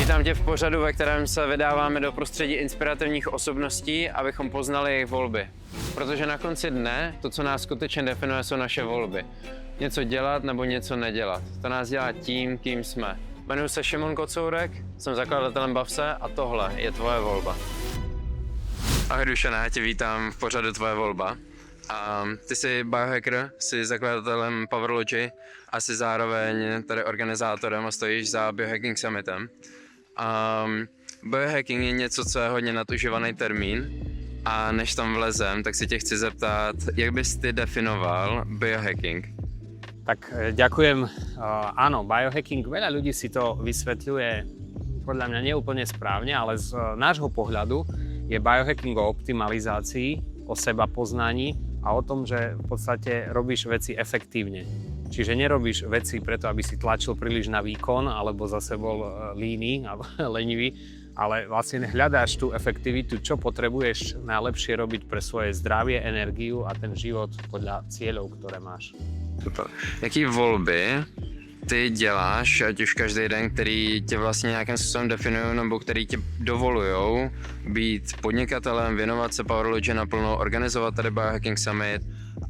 Vítám tě v pořadu, ve kterém se vydáváme do prostředí inspirativních osobností, abychom poznali jejich volby. Protože na konci dne to, co nás skutečně definuje, jsou naše volby. Něco dělat nebo něco nedělat. To nás dělá tím, kým jsme. Jmenuji se Šimon Kocourek, jsem zakladatelem Bavse a tohle je tvoje volba. Ahoj Dušane, já tě vítám v pořadu Tvoje volba. Ty jsi biohacker, jsi zakladatelem Powerlogy a jsi zároveň tady organizátorem a stojíš za Biohacking Summitem. Biohacking je něco, co je hodně nadužívaný termín a než tam vlezem, tak si tě chci zeptat, jak bys ty definoval biohacking? Tak ďakujem. Áno, biohacking, veľa ľudí si to vysvetľuje podľa mňa neúplne správne, ale z nášho pohľadu je biohacking o optimalizácii, o seba poznaní a o tom, že v podstate robíš veci efektívne. Čiže nerobíš veci preto, aby si tlačil príliš na výkon alebo zase bol líny alebo lenivý, ale vlastne hľadáš tú efektivitu, čo potrebuješ najlepšie robiť pre svoje zdravie, energiu a ten život podľa cieľov, ktoré máš. Super. Jaký volby ty děláš, ať už každý den, který tě vlastně nějakým způsobem definují nebo který ti dovolujou být podnikatelem, věnovat se Powerlogy naplno, organizovat tady Biohacking Summit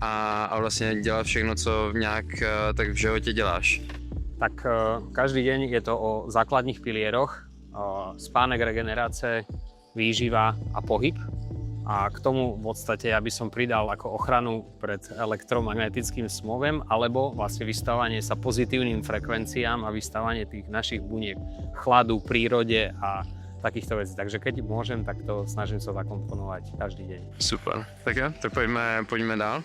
a vlastně dělat všechno, co nějak tak v životě děláš? Tak každý deň je to o základných pilieroch, spánek, regenerácia, výživa a pohyb. A k tomu v podstate ja by som pridal ako ochranu pred elektromagnetickým smovem alebo vlastne vystavanie sa pozitívnym frekvenciám a vystavanie tých našich buniek chladu, prírode a takýchto vecí. Takže keď môžem, tak to snažím sa zakomponovať každý deň. Super. Tak jo, tak pojďme dál.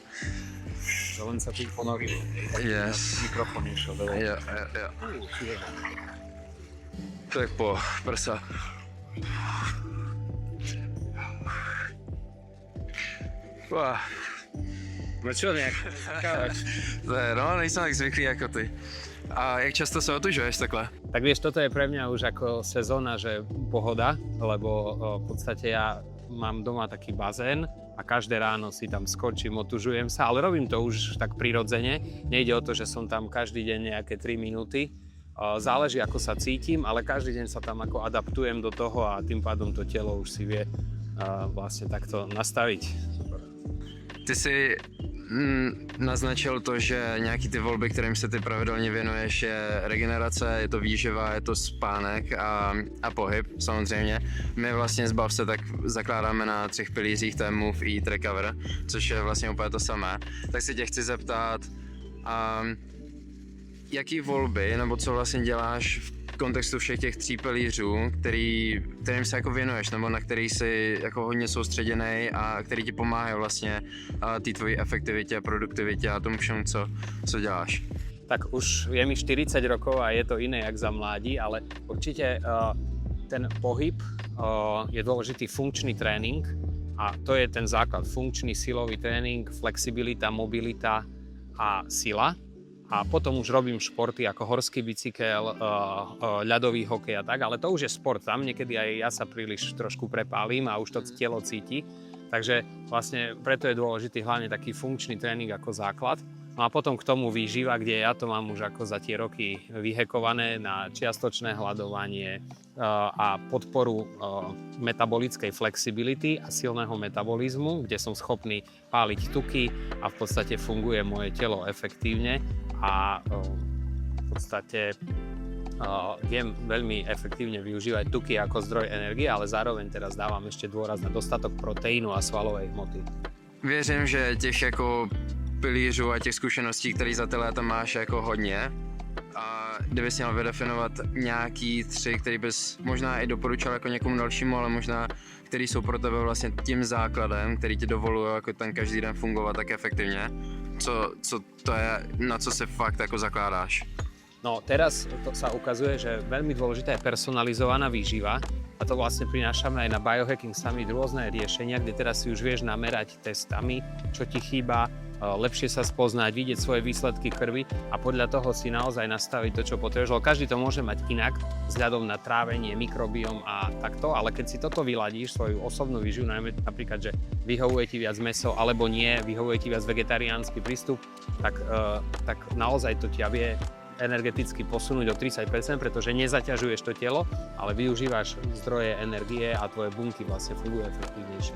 Len sa tým ponoril. Yes. Mikrofon išiel. Jo. Tak po prsa. No čo nejak? No, nejsem tak zvyklý jako ty. A jak často se otužuješ takhle? Tak vieš, toto je pre mňa už ako sezóna, že pohoda, lebo v podstate ja mám doma taký bazén a každé ráno si tam skočím, otužujem sa, ale robím to už tak prirodzene. Nejde o to, že som tam každý deň nejaké 3 minúty. Záleží, ako sa cítim, ale každý deň sa tam ako adaptujem do toho a tým pádom to telo už si vie vlastne takto nastaviť. Ty jsi naznačil to, že nějaký ty volby, kterým se ty pravidelně věnuješ, je regenerace, je to výživa, je to spánek a pohyb samozřejmě. My vlastně z Bavse tak zakládáme na 3 pilířích, to je Move, Eat, Recover, což je vlastně úplně to samé. Tak si tě chci zeptat, jaký volby, nebo co vlastně děláš v kontextu všech těch 3 pilířů, kterým se jako věnuješ, nebo na který jsi jako hodně soustředěnej a který ti pomáhají vlastně té tvojí efektivitě, produktivitě a tomu všemu, co děláš? Tak už je mi 40 rokov a je to iné jak za mládí, ale určite ten pohyb je dôležitý funkčný tréning a to je ten základ. Funkčný silový tréning, flexibilita, mobilita a sila. A potom už robím športy ako horský bicykel, ľadový hokej a tak, ale to už je šport, tam niekedy aj ja sa príliš trošku prepálim a už to telo cíti. Takže vlastne preto je dôležitý hlavne taký funkčný tréning ako základ. No a potom k tomu výživa, kde ja to mám už ako za tie roky vyhekované na čiastočné hľadovanie a podporu metabolickej flexibility a silného metabolizmu, kde som schopný páliť tuky a v podstate funguje moje telo efektívne a v podstate viem veľmi efektívne využívať tuky ako zdroj energie, ale zároveň teraz dávam ešte dôraz na dostatok proteínu a svalovej hmoty. Věřím, že těch jako pilířů a těch zkušeností, které za ty léta máš jako hodně. A kdybys měl vydefinovat nějaký 3, který bys možná i doporučil jako někomu dalšímu, ale možná který jsou pro tebe vlastně tím základem, který ti dovolují jako ten každý den fungovat tak efektivně. Co to je, na co se fakt jako zakládáš? No teraz to sa ukazuje, že veľmi dôležitá je personalizovaná výživa a to vlastne prinášame aj na Biohacking Summit rôzne riešenia, kde teraz si už vieš namerať testami, čo ti chýba, lepšie sa spoznať, vidieť svoje výsledky krvi a podľa toho si naozaj nastaviť to, čo potrebuješ. Lebo každý to môže mať inak, vzhľadom na trávenie, mikrobióm a takto, ale keď si toto vyladíš, svoju osobnú výživu, napríklad, že vyhovuje ti viac mäso alebo nie, vyhovuje ti viac vegetariánsky prístup, tak naozaj to ťa vie energeticky posunúť o 30%, pretože nezaťažuješ to telo, ale využívaš zdroje energie a tvoje bunky vlastně fungují efektivnější.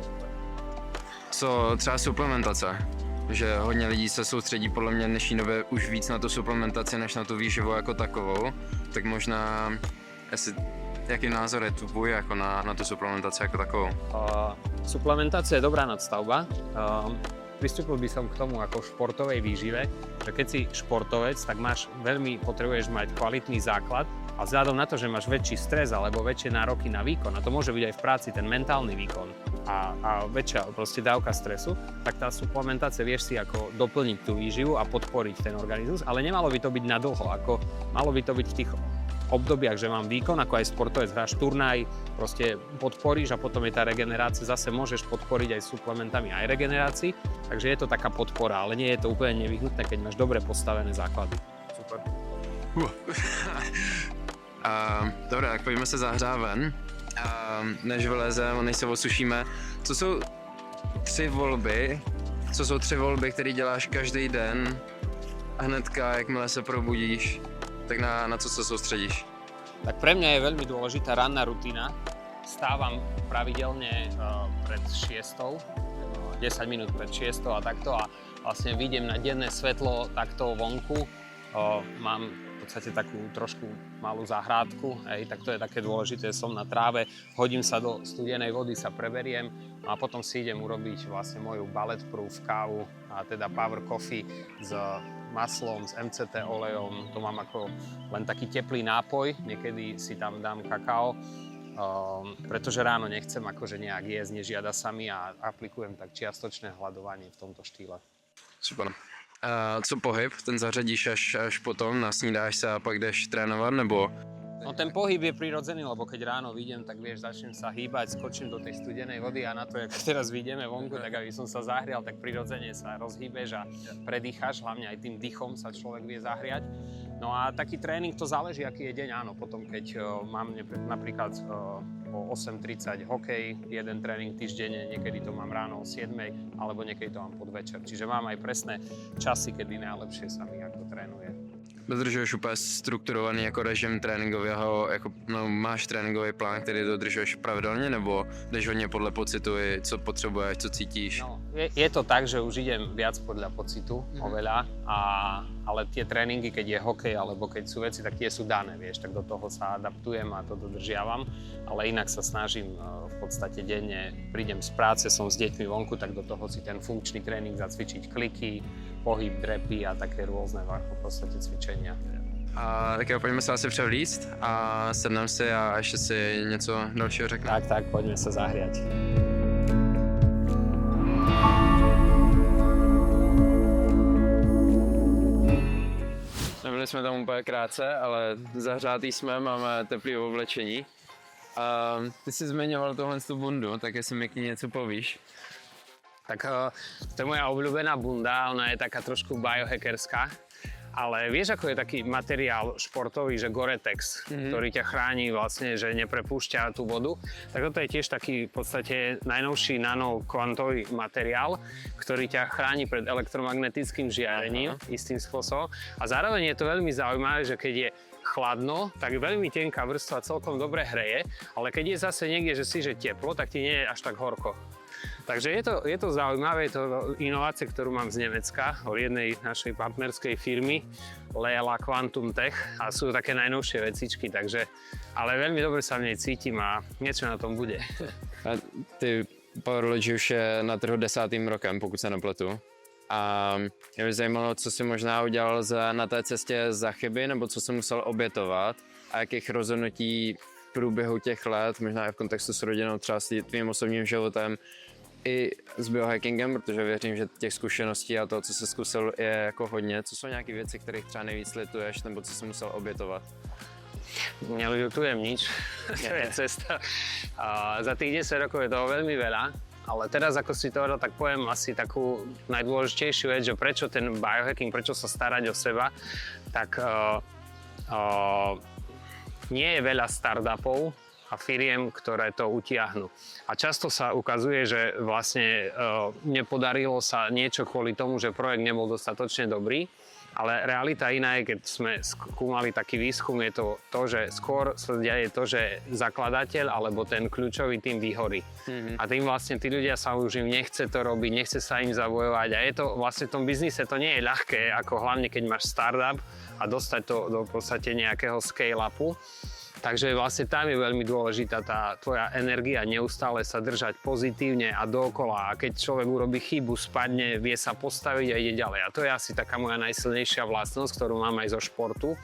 Co třeba suplementace? Že hodně lidí se soustředí podle mě v dnešní době už víc na tu suplementaci, než na tu výživu jako takovou. Tak možná, jaký názor je tvůj jako na tu suplementaci jako takovou? Suplementácia je dobrá nadstavba. Pristúpil by som k tomu ako v športovej výžive, že keď si športovec, tak potrebuješ mať kvalitný základ a vzhľadom na to, že máš väčší stres alebo väčšie nároky na výkon, a to môže byť aj v práci ten mentálny výkon a väčšia proste dávka stresu, tak tá suplementácia vieš si ako doplniť tú výživu a podporiť ten organizmus, ale nemalo by to byť na dlho, ako malo by to byť v tých obdobiach, že mám výkon, ako aj sportovec, hráš turnaj, proste podporíš a potom je tá regenerácia, zase môžeš podporiť aj suplementami, aj regenerácii, takže je to taká podpora, ale nie je to úplne nevyhnutné, keď máš dobre postavené základy. Super. Dobré, tak pojďme se zahřát ven. Než vylezeme, než se osušíme. Co jsou tři volby, které děláš každý den a hnedka, jakmile se probudíš, tak na co se soustředíš? Tak pre mňa je veľmi dôležitá ranná rutina. Stávam pravidelne pred 6, 10 minút pred 6 a takto a vlastne vyjdem na denné svetlo takto vonku. Mám v podstate takú trošku malú záhrádku, tak to je také dôležité, som na tráve, hodím sa do studenej vody, sa preberiem a potom si idem urobiť vlastne moju bulletproof kávu a teda power coffee s maslom, s MCT olejom, to mám ako len taký teplý nápoj, niekedy si tam dám kakao, pretože ráno nechcem akože nejak jesť, nežiada sa mi a aplikujem tak čiastočné hľadovanie v tomto štýle. Super. Co pohyb? Ten zařadíš až potom, nasnídáš se a pak jdeš trénovat, nebo? No ten pohyb je prirodzený, lebo keď ráno vyjdem, tak vieš, začnem sa hýbať, skočím do tej studenej vody a na to, ako teraz vyjdeme vonku, tak aby som sa zahrial, tak prirodzene sa rozhýbeš a predýcháš, hlavne aj tým dýchom sa človek vie zahriať. No a taký tréning, to záleží, aký je deň, áno, potom keď mám napríklad o 8:30 hokej, jeden tréning týždenne, niekedy to mám ráno o 7:00, alebo niekedy to mám podvečer. Čiže mám aj presné časy, kedy najlepšie sa mi ako trénuje. Dodržuješ úplně strukturovaný jako režim tréninkového, jako, no, máš tréninkový plán, který dodržuješ pravidelně, nebo jdeš hodně podle pocitu, co potřebuješ, co cítíš? No, je to tak, že už idem viac podľa pocitu, oveľa, ale tie tréningy, keď je hokej alebo keď sú veci, tak tie sú dané, vieš, tak do toho sa adaptujem a to dodržiavam, ale inak sa snažím v podstate denne, prídem z práce, som s deťmi vonku, tak do toho si ten funkčný tréning zacvičiť kliky, pohyb, drepy a také rôzne v podstate cvičenia. A tak jo, pojďme se asi převlíct a sedneme si a ještě si něco dalšího řekneme. Tak, poďme sa zahriať. Nebyli jsme tam úplně krátce, ale zahřátý jsme, máme teplé oblečení. A ty jsi zmiňoval tohle tu bundu, tak jestli mi k ní něco povíš. Tak to je moja obľúbená bunda, ona je taká trošku biohackerská, ale vieš, ako je taký materiál športový, že Gore-Tex, ktorý ťa chráni vlastne, že neprepúšťa tú vodu, tak toto je tiež taký v podstate najnovší nanokvantový materiál, ktorý ťa chráni pred elektromagnetickým žiarením istým spôsobom a zároveň je to veľmi zaujímavé, že keď je chladno, tak veľmi tenká vrstva celkom dobre hreje, ale keď je zase niekde, že si že teplo, tak ti nie je až tak horko. Takže je to zaujímavé, je to inovácia, ktorú mám z Nemecka, od jednej našej partnerskej firmy, Leela Quantum Tech, a sú také najnovšie vecičky, takže, ale veľmi dobre sa v nej cítim a niečo na tom bude. A ty Powerlogy už je na trhu 10. rokem, pokud se nepletu. A mě by zajímalo, co jsi možná udělal na té cestě za chyby, nebo co jsi musel obětovat a jakých rozhodnutí v průběhu těch let, možná i v kontextu s rodinou, třeba s tvým osobním životem, i s biohackingem, protože věřím, že těch zkušeností a toho, co jsi zkusil, je jako hodně. Co jsou nějaké věci, kterých třeba nejvíc lituješ, nebo co jsi musel obětovat? Neľutujem nič, to je cesta. Za tých 10 rokov je toho veľmi veľa, ale teraz, ako si to hovoril, tak poviem asi takú najdôležitejšiu vec, že prečo ten biohacking, prečo sa starať o seba, tak nie je veľa startupov a firiem, ktoré to utiahnu. A často sa ukazuje, že vlastne nepodarilo sa niečo kvôli tomu, že projekt nebol dostatočne dobrý Ale realita iná je, keď sme skúmali taký výskum, je to, že skôr sa deje to, že zakladateľ alebo ten kľúčový tým vyhorí. A tým vlastne tí ľudia sa už im nechce to robiť, nechce sa im zabojovať a je to vlastne v tom biznise to nie je ľahké, ako hlavne keď máš startup a dostať to do podstate nejakého scale-upu. Takže vlastne tam je veľmi dôležitá tá tvoja energia, neustále sa držať pozitívne a dookola. A keď človek urobí chybu, spadne, vie sa postaviť a ide ďalej. A to je asi taká moja najsilnejšia vlastnosť, ktorú mám aj zo športu.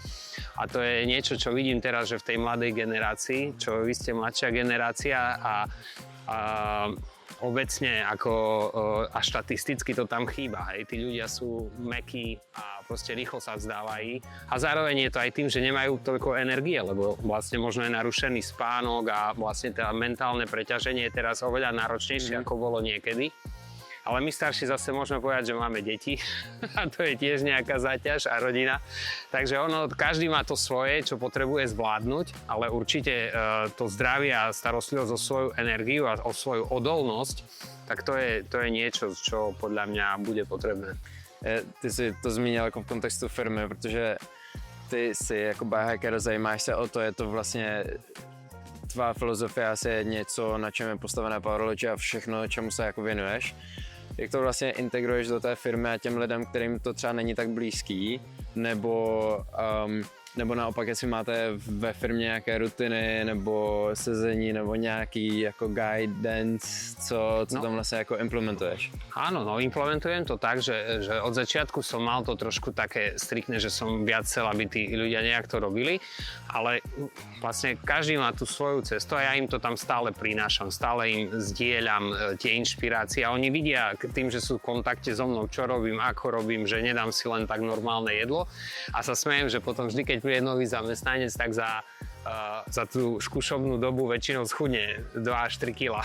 A to je niečo, čo vidím teraz, že v tej mladej generácii, čo vy ste mladšia generácia a obecne ako a štatisticky to tam chýba. Hej. Tí ľudia sú mäkkí a proste rýchlo sa vzdávajú. A zároveň je to aj tým, že nemajú toľko energie, lebo vlastne možno je narušený spánok a vlastne teda mentálne preťaženie je teraz oveľa náročnejšie, ako bolo niekedy. Ale my starší zase môžeme povedať, že máme deti a to je tiež nejaká záťaž a rodina. Takže každý má to svoje, čo potrebuje zvládnuť, ale určite to zdravie a starostlivosť o svoju energiu a o svoju odolnosť, tak to je niečo, čo podľa mňa bude potrebné. Ty jsi to zmínil jako v kontextu firmy, protože ty jsi jako biohacker, zajímáš se o to, je to vlastně tvá filozofie asi je něco, na čem je postavená Powerlogy a všechno, čemu se jako věnuješ. Jak to vlastně integruješ do té firmy a těm lidem, kterým to třeba není tak blízký, nebo naopak, jestli máte ve firmě nějaké rutiny, nebo sezení, nebo nějaký jako guidance, co tam vlastně jako implementuješ? Áno, implementujem to tak, že od začiatku som mal to trošku také striktné, že som viac chcel, aby tí ľudia nejak to robili, ale vlastne každý má tú svoju cestu a ja im to tam stále prinášam, stále im zdieľam tie inšpirácie a oni vidia tým, že sú v kontakte so mnou, čo robím, ako robím, že nedám si len tak normálne jedlo a sa smejem, že potom vždy, keď príde nový zamestnanec, tak za tú skúšobnú dobu väčšinou schudne 2 až 3 kg.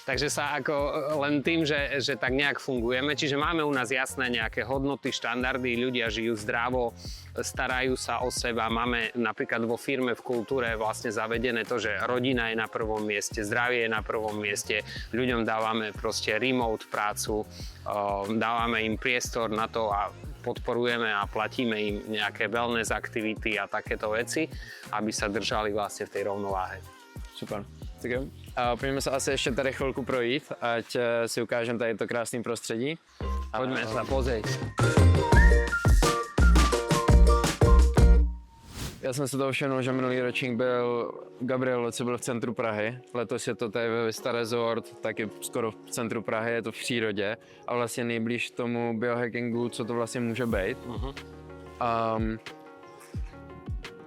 Takže sa ako len tým, že tak nejak fungujeme, čiže máme u nás jasné nejaké hodnoty, štandardy, ľudia žijú zdravo, starajú sa o seba, máme napríklad vo firme v kultúre vlastne zavedené to, že rodina je na prvom mieste, zdravie je na prvom mieste, ľuďom dávame proste remote prácu, dávame im priestor na to a podporujeme a platíme im nejaké wellness aktivity a takéto veci, aby sa držali vlastne v tej rovnováhe. Super. Tak jo. A pojďme se asi ještě tady chvilku projít, ať si ukážeme tady to krásné prostředí. Poďme sa pozrieť. Já jsem se toho všiml, že minulý ročník byl Gabriel, co byl v centru Prahy. Letos je to tady ve Vista Resort, taky skoro v centru Prahy, je to v přírodě a vlastně nejblíž tomu biohackingu, co to vlastně může být.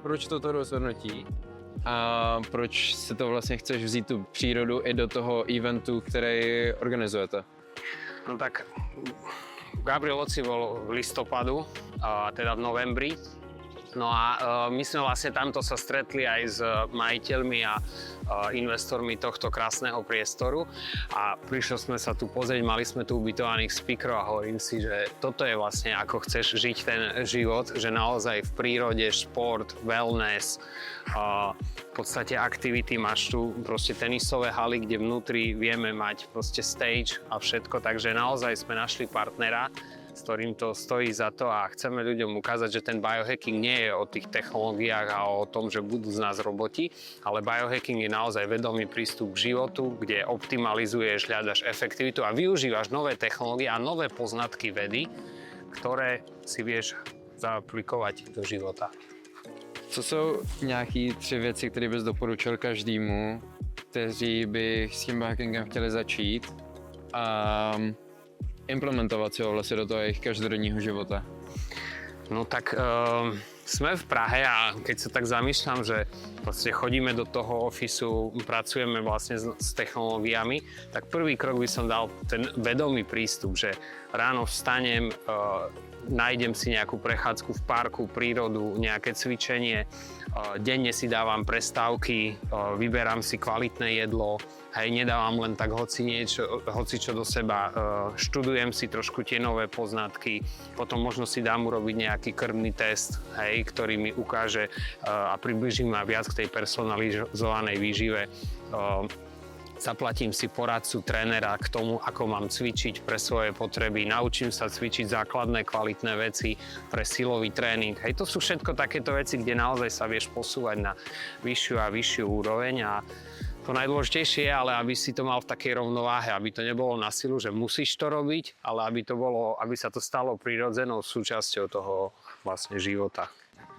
Proč toto rozhodnutí? A proč si to vlastně chceš vzít tu přírodu i do toho eventu, který organizujete? No tak Gabriel Loci bol v listopadu, teda v novembri. No a my sme vlastne tamto sa stretli aj s majiteľmi a investormi tohto krásneho priestoru a prišli sme sa tu pozrieť, mali sme tu ubytovaných speakerov a hovorím si, že toto je vlastne ako chceš žiť ten život, že naozaj v prírode, šport, wellness, v podstate aktivity, máš tu proste tenisové haly, kde vnútri vieme mať proste stage a všetko, takže naozaj sme našli partnera, s ktorým to stojí za to a chceme ľuďom ukázať, že ten biohacking nie je o tých technológiách a o tom, že budú z nás roboti, ale biohacking je naozaj vedomý prístup k životu, kde optimalizuješ, hľadaš efektivitu a využívaš nové technológie a nové poznatky vedy, ktoré si vieš zaaplikovať do života. Co jsou nějaké 3 věci, které bys doporučil každému, kteří by s tím biohackingem chtěli začít a implementovat si ho vlastně do toho jejich každodenního života? No tak sme v Prahe a keď sa tak zamýšľam, že vlastne chodíme do toho ofisu, pracujeme vlastne s technológiami, tak prvý krok by som dal ten vedomý prístup, že ráno vstanem, nájdem si nejakú prechádzku v parku, prírodu, nejaké cvičenie, denne si dávam prestávky, vyberám si kvalitné jedlo, hej, nedávam len tak hocičo do seba, študujem si trošku tie nové poznatky, potom možno si dám urobiť nejaký krvný test, hej, ktorý mi ukáže a približí ma viac k tej personalizovanej výžive. zaplatím si poradcu, trénera k tomu, ako mám cvičiť pre svoje potreby, naučím sa cvičiť základné kvalitné veci pre silový tréning. Hej, to sú všetko takéto veci, kde naozaj sa vieš posúvať na vyššiu a vyššiu úroveň a to najdôležitejšie je ale, aby si to mal v takej rovnováhe, aby to nebolo na silu, že musíš to robiť, ale aby sa to stalo prirodzenou súčasťou toho vlastne života.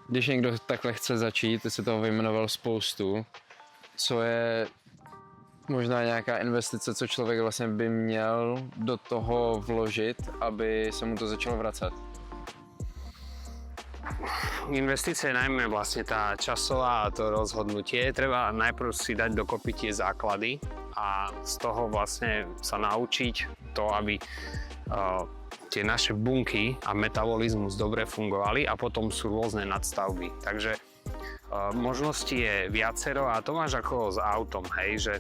Když někdo takhle chce začít, ty si toho vyjmenoval spoustu, co je možná nějaká investice, co člověk vlastně by měl do toho vložit, aby se mu to začalo vracet? Investícia je najmä vlastne tá časová a to rozhodnutie. Treba najprv si dať dokopy tie základy a z toho vlastne sa naučiť to, aby tie naše bunky a metabolizmus dobre fungovali a potom sú rôzne nadstavby. Takže možností je viacero a to máš ako s autom, hej, že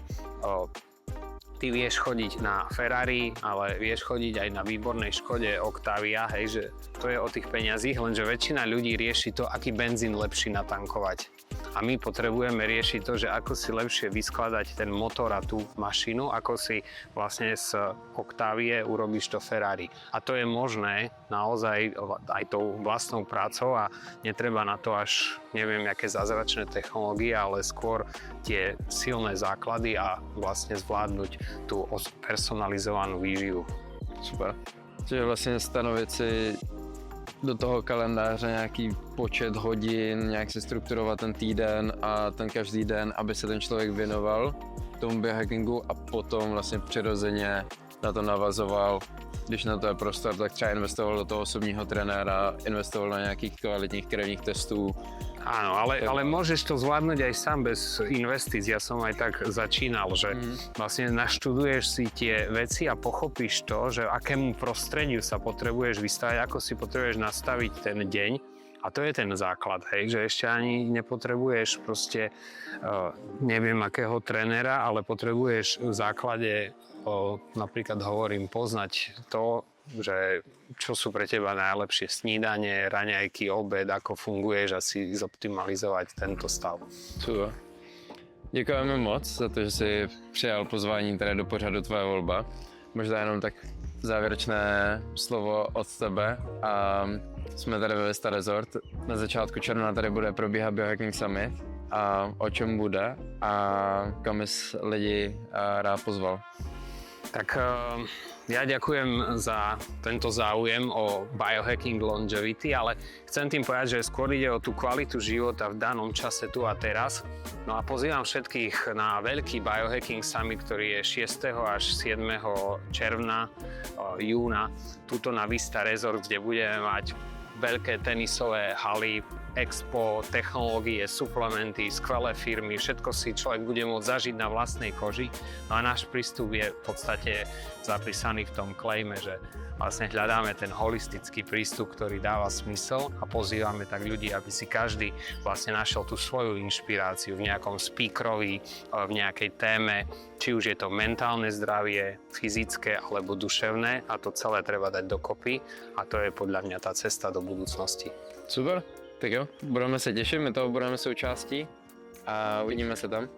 ty vieš chodiť na Ferrari, ale vieš chodiť aj na výbornej Škode Octavia, hej, že to je o tých peniazích, lenže väčšina ľudí rieši to, aký benzín lepší natankovať. A my potrebujeme riešiť to, že ako si lepšie vyskladať ten motor a tú mašinu, ako si vlastne z Octavie urobíš to Ferrari. A to je možné naozaj aj tou vlastnou prácou a netreba na to až neviem, aké zázračné technológie, ale skôr tie silné základy a vlastne zvládnuť tú personalizovanú výživu. Super. Čiže vlastně stanovit si do toho kalendáře nějaký počet hodin, nějak si strukturovat ten týden a ten každý den, aby se ten člověk věnoval tomu biohackingu a potom vlastně přirozeně na to navazoval. Když na to je prostor, tak třeba investoval do toho osobního trenéra, investoval na nějakých kvalitních krevních testů. Áno, ale môžeš to zvládnuť aj sám bez investícií. Ja som aj tak začínal, že vlastne naštuduješ si tie veci a pochopíš to, že akému prostrediu sa potrebuješ vystaviť, ako si potrebuješ nastaviť ten deň. A to je ten základ, hej, že ešte ani nepotrebuješ proste neviem akého trénera, ale potrebuješ v základe napríklad hovorím poznať to, že čo sú pre teba najlepšie snídanie, raňajky, obed, ako funguješ a si zoptimalizovať tento stav. Super. Děkujeme moc za to, že jsi přijal pozvání tady do pořadu Tvoje volba. Možná jenom tak závěrečné slovo od tebe. A jsme tady ve Vista Resort. Na začátku června tady bude probíhat Biohacking Summit. A o čem bude a kam bys lidi rád pozval? Tak ja ďakujem za tento záujem o biohacking longevity, ale chcem tým povedať, že skôr ide o tú kvalitu života v danom čase tu a teraz. No a pozývam všetkých na veľký biohacking summit, ktorý je 6. až 7. června, júna, tuto na Vista Resort, kde budeme mať veľké tenisové haly, expo, technológie, suplementy, skvelé firmy, všetko si človek bude môcť zažiť na vlastnej koži. No a náš prístup je v podstate zapísaný v tom claime, že vlastne hľadáme ten holistický prístup, ktorý dáva smysel a pozývame tak ľudí, aby si každý vlastne našiel tú svoju inšpiráciu v nejakom speakerovi, v nejakej téme, či už je to mentálne zdravie, fyzické alebo duševné a to celé treba dať dokopy a to je podľa mňa tá cesta do budúcnosti. Super, tak jo, budeme se těšit, my toho budeme součástí a uvidíme se tam.